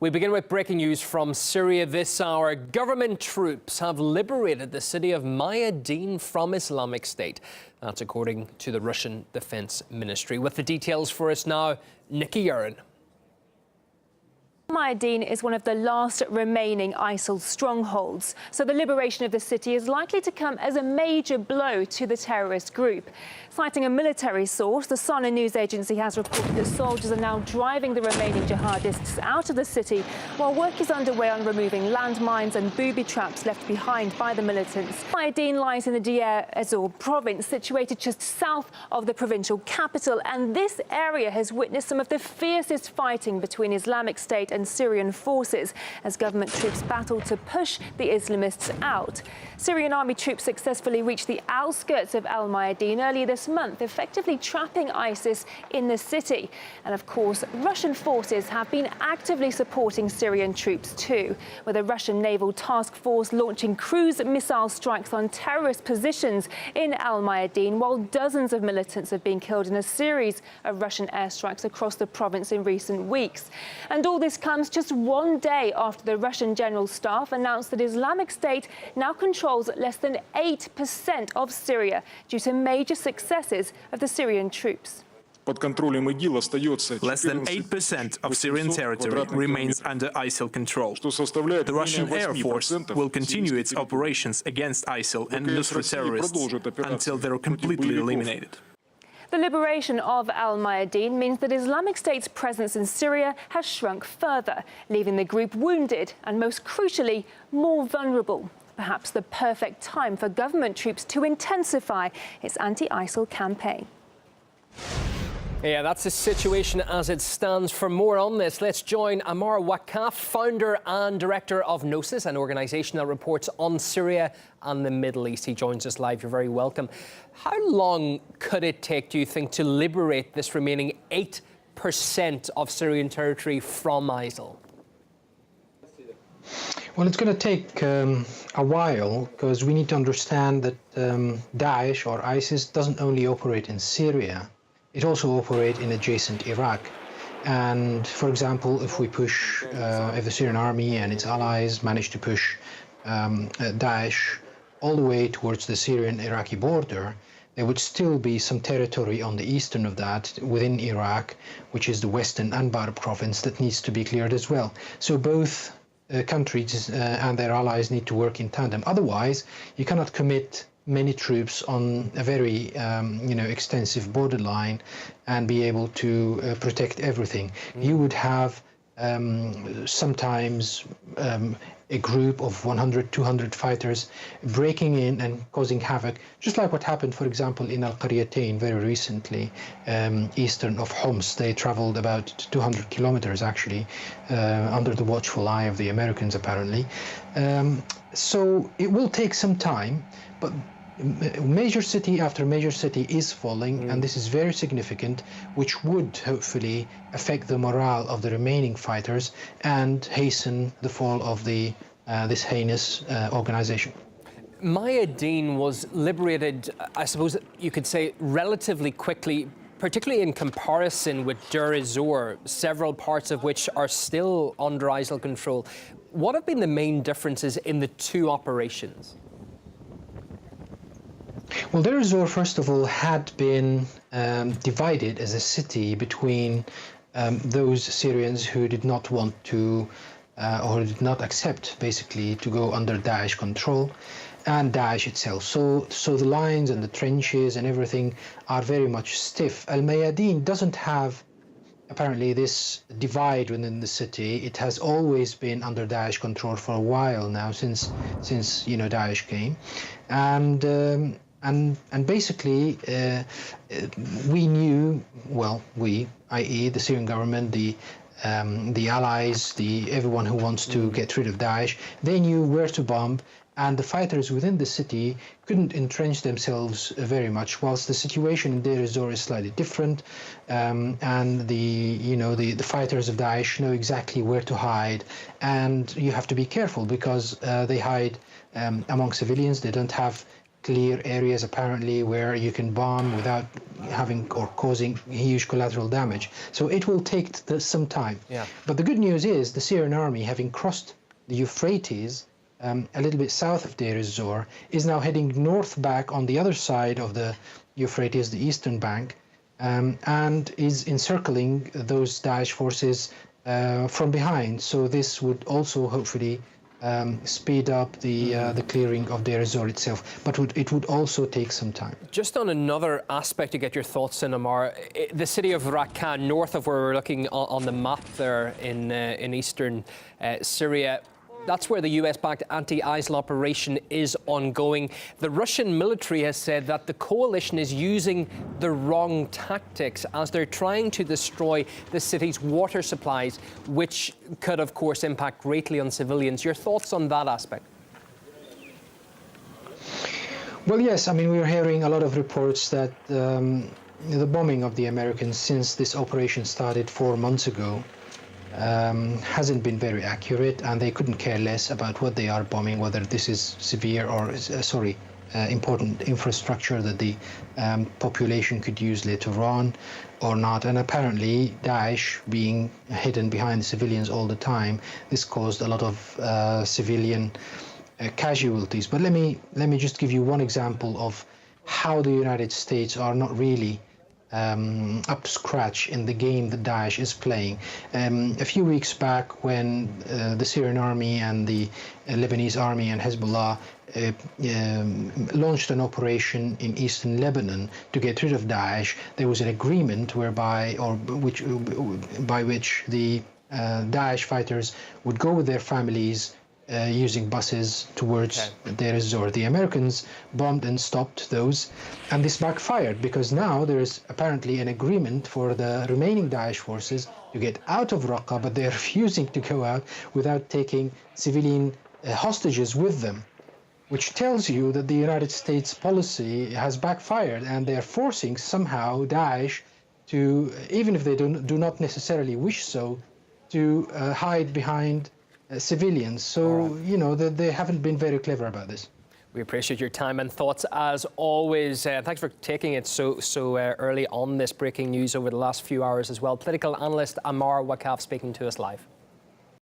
We begin with breaking news from Syria this hour. Government troops have liberated the city of Mayadeen from Islamic State. That's according to the Russian Defense Ministry. With the details for us now, Nikki Urin. Mayadeen is one of the last remaining ISIL strongholds, so the liberation of the city is likely to come as a major blow to the terrorist group. Citing a military source, the Sana news agency has reported that soldiers are now driving the remaining jihadists out of the city, while work is underway on removing landmines and booby traps left behind by the militants. Mayadeen lies in the Deir ez-Zor province, situated just south of the provincial capital, and this area has witnessed some of the fiercest fighting between Islamic State and Syrian forces as government troops battle to push the Islamists out. Syrian army troops successfully reached the outskirts of Mayadeen earlier this month, effectively trapping ISIS in the city. And of course, Russian forces have been actively supporting Syrian troops too, with a Russian naval task force launching cruise missile strikes on terrorist positions in Mayadeen, while dozens of militants have been killed in a series of Russian airstrikes across the province in recent weeks. And all this comes just one day after the Russian General Staff announced that Islamic State now controls less than 8% of Syria due to major successes of the Syrian troops. Less than 8% of Syrian territory remains under ISIL control. The Russian Air Force will continue its operations against ISIL and Nusra terrorists until they're completely eliminated. The liberation of Mayadeen means that Islamic State's presence in Syria has shrunk further, leaving the group wounded and, most crucially, more vulnerable. Perhaps the perfect time for government troops to intensify its anti-ISIL campaign. Yeah, that's the situation as it stands. For more on this, let's join Amar Wakaf, founder and director of Gnosis, an organisation that reports on Syria and the Middle East. He joins us live. You're very welcome. How long could it take, do you think, to liberate this remaining 8% of Syrian territory from ISIL? Well, it's going to take a while, because we need to understand that Daesh or ISIS doesn't only operate in Syria. It also operates in adjacent Iraq. And, for example, if the Syrian army and its allies manage to push Daesh all the way towards the Syrian-Iraqi border, there would still be some territory on the eastern of that within Iraq, which is the western Anbar province, that needs to be cleared as well. So both countries and their allies need to work in tandem. Otherwise, you cannot commit many troops on a very extensive borderline and be able to protect everything. You would have sometimes a group of 100, 200 fighters breaking in and causing havoc, just like what happened, for example, in Al-Qaryatain very recently, eastern of Homs. They traveled about 200 kilometers, actually, under the watchful eye of the Americans, apparently. So it will take some time, but major city after major city is falling, and this is very significant, which would hopefully affect the morale of the remaining fighters and hasten the fall of this heinous organization. Mayadeen was liberated, I suppose you could say, relatively quickly, particularly in comparison with Deir ez-Zor, several parts of which are still under ISIL control. What have been the main differences in the two operations? Well, Deir ez-Zor, first of all, had been divided as a city between those Syrians who did not want to or did not accept, basically, to go under Daesh control, and Daesh itself. So the lines and the trenches and everything are very much stiff. Mayadeen doesn't have, apparently, this divide within the city. It has always been under Daesh control for a while now, since Daesh came, and basically, we knew, well, i.e. the Syrian government, the allies, everyone who wants to get rid of Daesh, they knew where to bomb, and the fighters within the city couldn't entrench themselves very much, whilst the situation in Deir ez-Zor is slightly different, and the fighters of Daesh know exactly where to hide, and you have to be careful because they hide among civilians. They don't have clear areas apparently where you can bomb without having or causing huge collateral damage. So it will take some time. Yeah. But the good news is the Syrian army, having crossed the Euphrates a little bit south of Deir ez-Zor, is now heading north back on the other side of the Euphrates, the eastern bank, and is encircling those Daesh forces from behind. So this would also hopefully speed up the clearing of Deir ez-Zor itself, but it would also take some time. Just on another aspect to get your thoughts in, Amar, the city of Raqqa, north of where we're looking on the map there in eastern Syria, that's where the US-backed anti-ISIL operation is ongoing. The Russian military has said that the coalition is using the wrong tactics as they're trying to destroy the city's water supplies, which could, of course, impact greatly on civilians. Your thoughts on that aspect? Well, yes, I mean, we're hearing a lot of reports that the bombing of the Americans since this operation started 4 months ago hasn't been very accurate, and they couldn't care less about what they are bombing, whether this is severe or, important infrastructure that the population could use later on or not. And apparently Daesh being hidden behind civilians all the time, this caused a lot of civilian casualties. But let me just give you one example of how the United States are not really up to scratch in the game that Daesh is playing. A few weeks back, when the Syrian army and the Lebanese army and Hezbollah launched an operation in eastern Lebanon to get rid of Daesh, there was an agreement by which the Daesh fighters would go with their families using buses towards Deir ez-Zor. The Americans bombed and stopped those, and this backfired because now there is apparently an agreement for the remaining Daesh forces to get out of Raqqa, but they're refusing to go out without taking civilian hostages with them, which tells you that the United States policy has backfired, and they're forcing somehow Daesh to, even if they do not necessarily wish so, to hide behind civilians. So, you know, they haven't been very clever about this. We appreciate your time and thoughts as always. Thanks for taking it so early on this breaking news over the last few hours as well. Political analyst Ammar Wakaf speaking to us live.